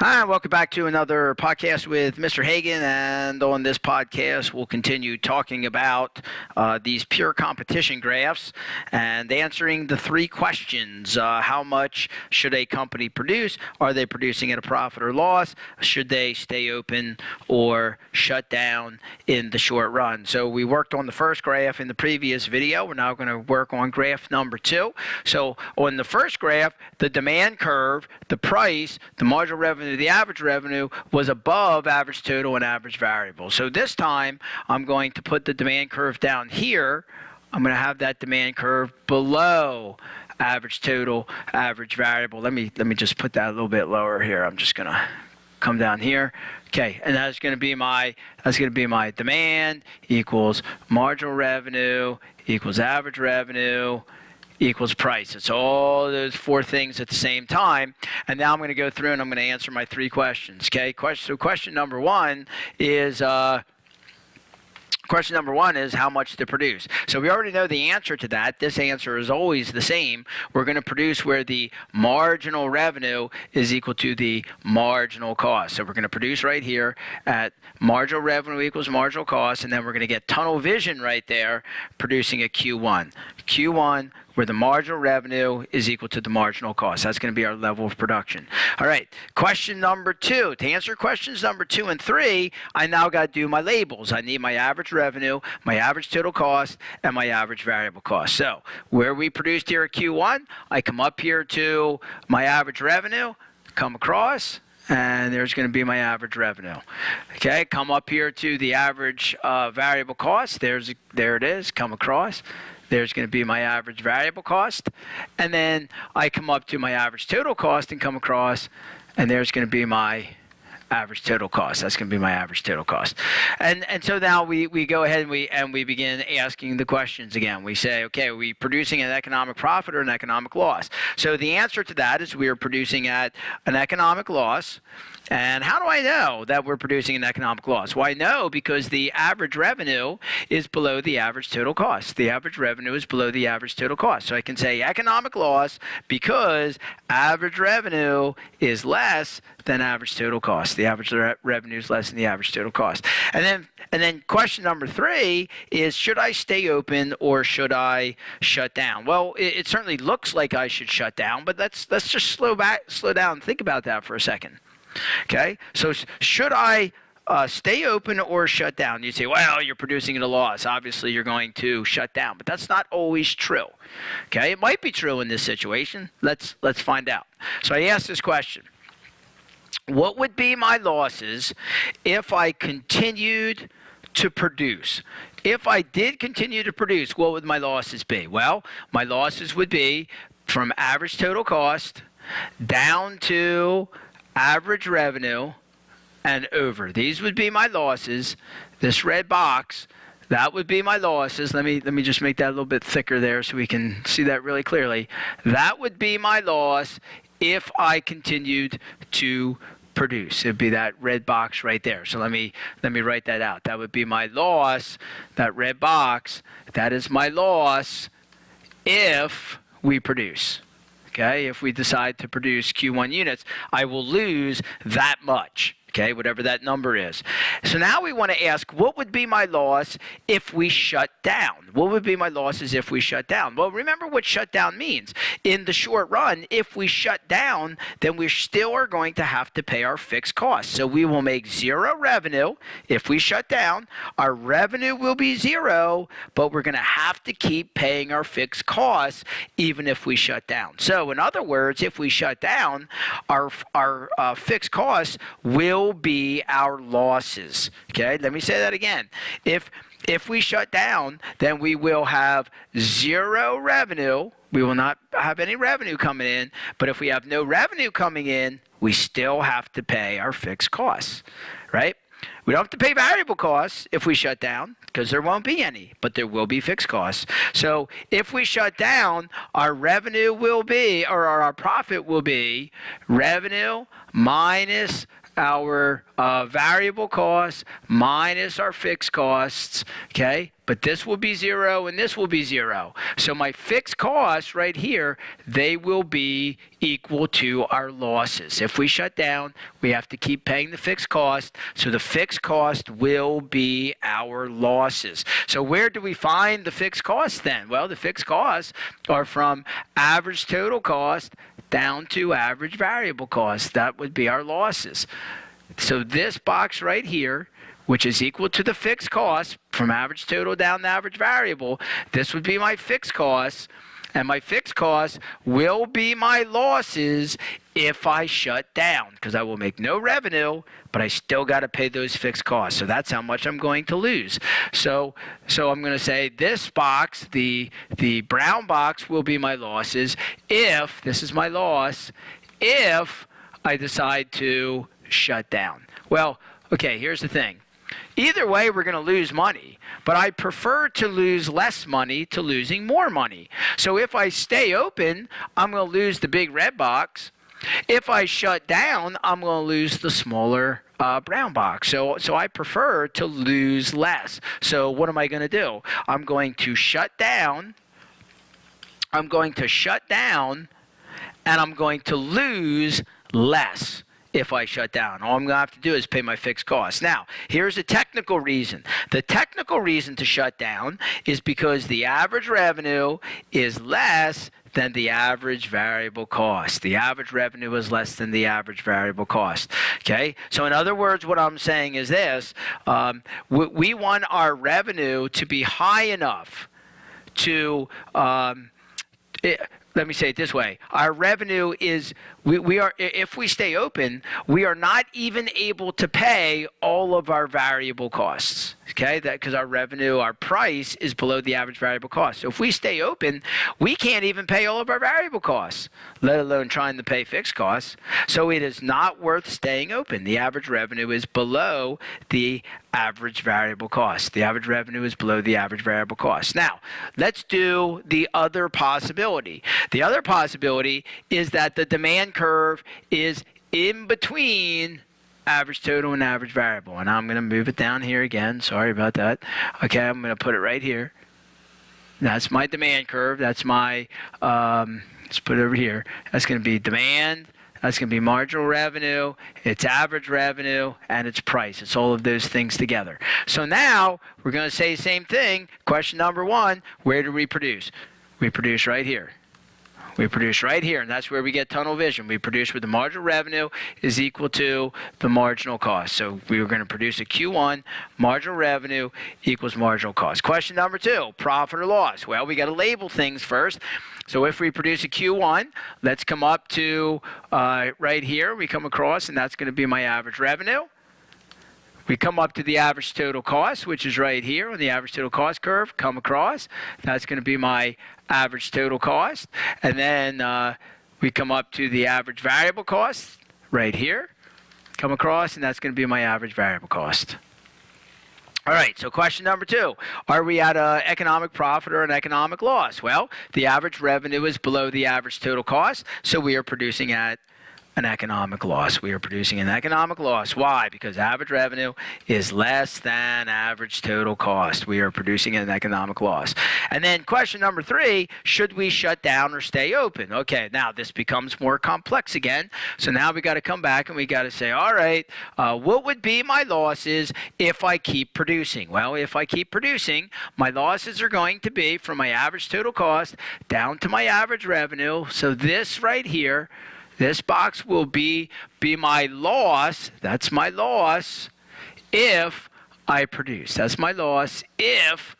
Hi, welcome back to another podcast with Mr. Hagan. And on this podcast, we'll continue talking about these pure competition graphs and answering the three questions. How much should a company produce? Are they producing at a profit or loss? Should they stay open or shut down in the short run? So we worked on the first graph in the previous video. We're now going to work on graph number 2. So on the first graph, the demand curve, the price, the marginal revenue, the average revenue was above average total and average variable. So this time I'm going to put the demand curve down here. I'm going to have that demand curve below average total, average variable. Let me just put that a little bit lower here. I'm just going to come down here. Okay, and that's going to be my demand equals marginal revenue equals average revenue equals price. It's all those four things at the same time. And now I'm going to go through and I'm going to answer my three questions. Okay, so question number one is how much to produce. So we already know the answer to that. This answer is always the same. We're going to produce where the marginal revenue is equal to the marginal cost. So we're going to produce right here at marginal revenue equals marginal cost, and then we're going to get tunnel vision right there, producing a Q1. Q1 where the marginal revenue is equal to the marginal cost. That's going to be our level of production. All right, question number 2. To answer questions number 2 and 3, I now got to do my labels. I need my average revenue, my average total cost, and my average variable cost. So where we produced here at Q1, I come up here to my average revenue, come across, and there's going to be my average revenue. Okay, come up here to the average variable cost. There it is, come across. There's going to be my average variable cost. And then I come up to my average total cost and come across, and there's going to be my average total cost. That's going to be my average total cost. And so now we go ahead and we begin asking the questions again. We say, okay, are we producing an economic profit or an economic loss? So the answer to that is we are producing at an economic loss. And how do I know that we're producing an economic loss? Well, I know because the average revenue is below the average total cost. The average revenue is below the average total cost. So I can say economic loss because average revenue is less than average total cost. The average revenue is less than the average total cost. And then question number 3 is, should I stay open or should I shut down? Well, it certainly looks like I should shut down, but let's just slow down and think about that for a second. Okay, so should I stay open or shut down? You say, well, you're producing at a loss. Obviously, you're going to shut down, but that's not always true. Okay, it might be true in this situation. Let's find out. So I asked this question. What would be my losses if I continued to produce? If I did continue to produce, what would my losses be? Well, my losses would be from average total cost down to average revenue and over. These would be my losses. This red box, that would be my losses. Let me just make that a little bit thicker there so we can see that really clearly. That would be my loss if I continued to produce. It'd be that red box right there. So let me write that out. That would be my loss, that red box. That is my loss if we produce. Okay, if we decide to produce Q1 units, I will lose that much. Okay, whatever that number is. So now we want to ask, what would be my loss if we shut down? What would be my losses if we shut down? Well, remember what shut down means. In the short run, if we shut down, then we still are going to have to pay our fixed costs. So we will make zero revenue if we shut down. Our revenue will be zero, but we're going to have to keep paying our fixed costs even if we shut down. So in other words, if we shut down, our fixed costs will be our losses. Okay, let me say that again. If we shut down, then we will have zero revenue. We will not have any revenue coming in. But if we have no revenue coming in, we still have to pay our fixed costs, right? We don't have to pay variable costs if we shut down because there won't be any, but there will be fixed costs. So if we shut down, our revenue will be, or our profit will be revenue minus our variable costs minus our fixed costs, okay? But this will be 0 and this will be 0. So my fixed costs right here, they will be equal to our losses. If we shut down, we have to keep paying the fixed cost. So the fixed cost will be our losses. So where do we find the fixed costs then? Well, the fixed costs are from average total cost down to average variable cost. That would be our losses. So this box right here, which is equal to the fixed cost from average total down to average variable, this would be my fixed costs, and my fixed costs will be my losses if I shut down, because I will make no revenue, but I still got to pay those fixed costs. So that's how much I'm going to lose. So I'm going to say this box, the brown box, will be my losses if, this is my loss, if I decide to shut down. Well, okay, here's the thing. Either way, we're going to lose money, but I prefer to lose less money to losing more money. So if I stay open, I'm going to lose the big red box. If I shut down, I'm going to lose the smaller brown box. So I prefer to lose less. So what am I going to do? I'm going to shut down. I'm going to shut down, and I'm going to lose less. If I shut down, all I'm going to have to do is pay my fixed costs. Now, here's a technical reason. The technical reason to shut down is because the average revenue is less than the average variable cost. The average revenue is less than the average variable cost. Okay? So in other words, what I'm saying is this. We want our revenue to be high enough to... let me say it this way. Our revenue is, we are, if we stay open, we are not even able to pay all of our variable costs. Okay, because our revenue, our price is below the average variable cost. So if we stay open, we can't even pay all of our variable costs, let alone trying to pay fixed costs. So it is not worth staying open. The average revenue is below the average variable cost. The average revenue is below the average variable cost. Now, let's do the other possibility. The other possibility is that the demand curve is in between average total and average variable. And I'm going to move it down here again. Sorry about that. Okay, I'm going to put it right here. That's my demand curve. That's my, let's put it over here. That's going to be demand. That's going to be marginal revenue. It's average revenue, and it's price. It's all of those things together. So now we're going to say the same thing. Question number 1, where do we produce? We produce right here. We produce right here, and that's where we get tunnel vision. We produce where the marginal revenue is equal to the marginal cost. So we were going to produce a Q1, marginal revenue equals marginal cost. Question number 2, profit or loss. Well, we got to label things first. So if we produce a Q1, let's come up to right here. We come across, and that's going to be my average revenue. We come up to the average total cost, which is right here on the average total cost curve. Come across. That's going to be my average total cost. And then we come up to the average variable cost right here. Come across, and that's going to be my average variable cost. All right, so question number 2. Are we at an economic profit or an economic loss? Well, the average revenue is below the average total cost, so we are producing at an economic loss. We are producing an economic loss. Why? Because average revenue is less than average total cost. We are producing an economic loss. And then question number 3, should we shut down or stay open? Okay, now this becomes more complex again. So now we got to come back and we got to say, all right, what would be my losses if I keep producing? Well, if I keep producing, my losses are going to be from my average total cost down to my average revenue. So this right here, this box will be my loss. That's my loss if I produce. That's my loss if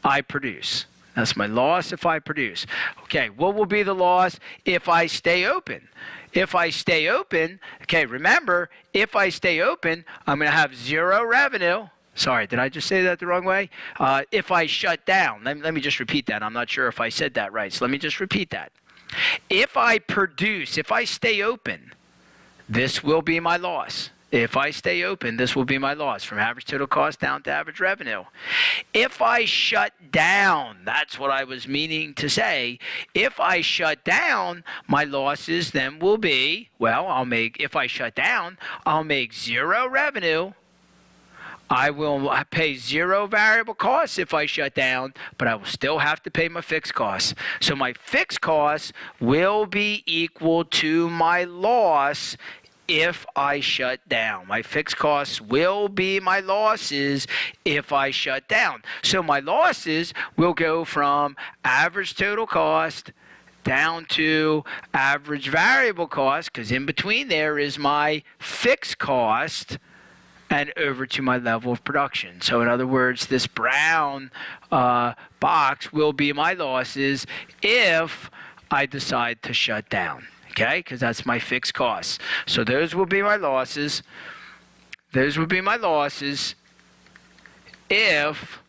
I produce. That's my loss if I produce. Okay, what will be the loss if I stay open? If I stay open, okay, remember, if I stay open, I'm going to have 0 revenue. Sorry, did I just say that the wrong way? If I shut down, let me just repeat that. I'm not sure if I said that right, so let me just repeat that. If I produce, if I stay open, this will be my loss. If I stay open, this will be my loss, from average total cost down to average revenue. If I shut down, that's what I was meaning to say. If I shut down, my losses then will be, well, if I shut down, I'll make zero revenue. I will pay zero variable costs if I shut down, but I will still have to pay my fixed costs. So my fixed costs will be equal to my loss if I shut down. My fixed costs will be my losses if I shut down. So my losses will go from average total cost down to average variable cost, because in between there is my fixed cost, and over to my level of production. So in other words, this brown box will be my losses if I decide to shut down. Okay, because that's my fixed costs. So those will be my losses. Those will be my losses if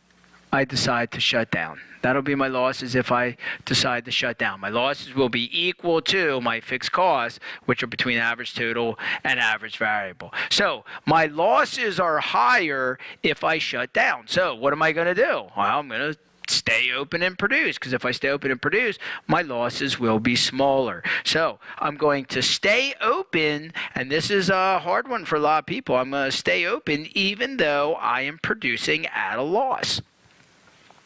I decide to shut down. That'll be my losses if I decide to shut down. My losses will be equal to my fixed costs, which are between average total and average variable. So my losses are higher if I shut down. So what am I going to do? Well, I'm going to stay open and produce, because if I stay open and produce, my losses will be smaller. So I'm going to stay open, and this is a hard one for a lot of people. I'm going to stay open even though I am producing at a loss.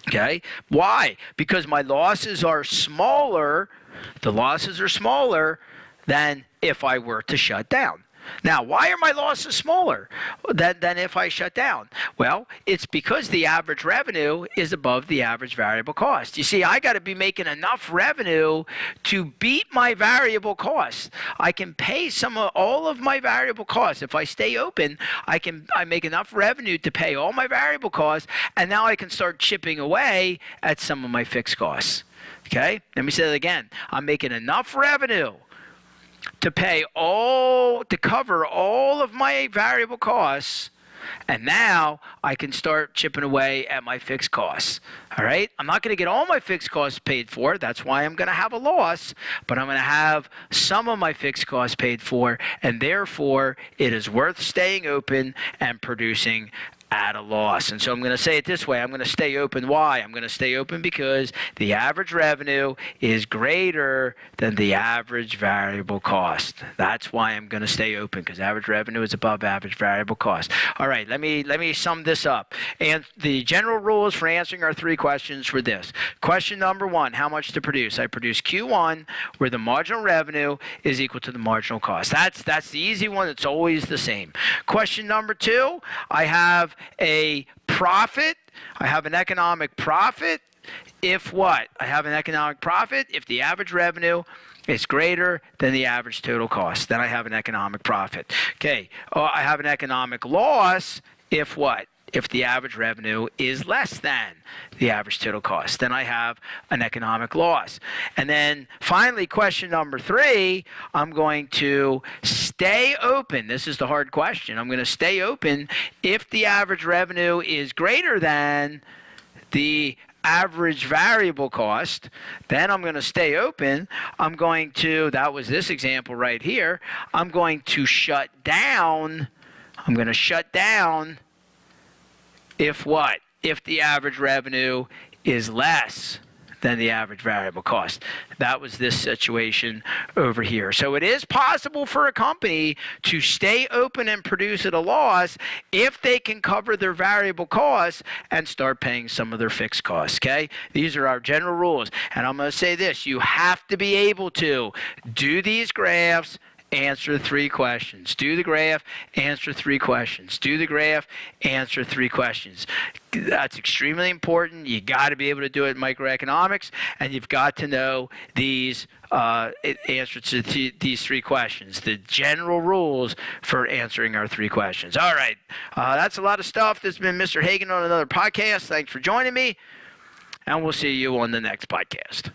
Okay? Why? Because my losses are smaller. The losses are smaller than if I were to shut down. Now, why are my losses smaller than if I shut down? Well, it's because the average revenue is above the average variable cost. You see, I got to be making enough revenue to beat my variable costs. I can pay all of my variable costs. If I stay open, I make enough revenue to pay all my variable costs, and now I can start chipping away at some of my fixed costs. Okay? Let me say that again. I'm making enough revenue to cover all of my variable costs, and now I can start chipping away at my fixed costs. All right? I'm not going to get all my fixed costs paid for. That's why I'm going to have a loss, but I'm going to have some of my fixed costs paid for, and therefore it is worth staying open and producing at a loss. And so I'm going to say it this way. I'm going to stay open. Why? I'm going to stay open because the average revenue is greater than the average variable cost. That's why I'm going to stay open, because average revenue is above average variable cost. All right, let me sum this up. And the general rules for answering our three questions were this. Question number one, how much to produce? I produce Q1, where the marginal revenue is equal to the marginal cost. That's the easy one. It's always the same. Question number two, I have a profit. I have an economic profit if what? I have an economic profit if the average revenue is greater than the average total cost. Then I have an economic profit. Okay, I have an economic loss if what? If the average revenue is less than the average total cost, then I have an economic loss. And then finally, question number three, I'm going to stay open. This is the hard question. I'm going to stay open if the average revenue is greater than the average variable cost. Then I'm going to stay open. I'm going to, that was this example right here, I'm going to shut down. I'm going to shut down if what? If the average revenue is less than the average variable cost. That was this situation over here. So it is possible for a company to stay open and produce at a loss if they can cover their variable costs and start paying some of their fixed costs, okay? These are our general rules. And I'm going to say this, you have to be able to do these graphs, answer three questions. Do the graph, answer three questions. Do the graph, answer three questions. That's extremely important. You got to be able to do it in microeconomics, and you've got to know these answers to these three questions, the general rules for answering our three questions. All right, that's a lot of stuff. This has been Mr. Hagan on another podcast. Thanks for joining me, and we'll see you on the next podcast.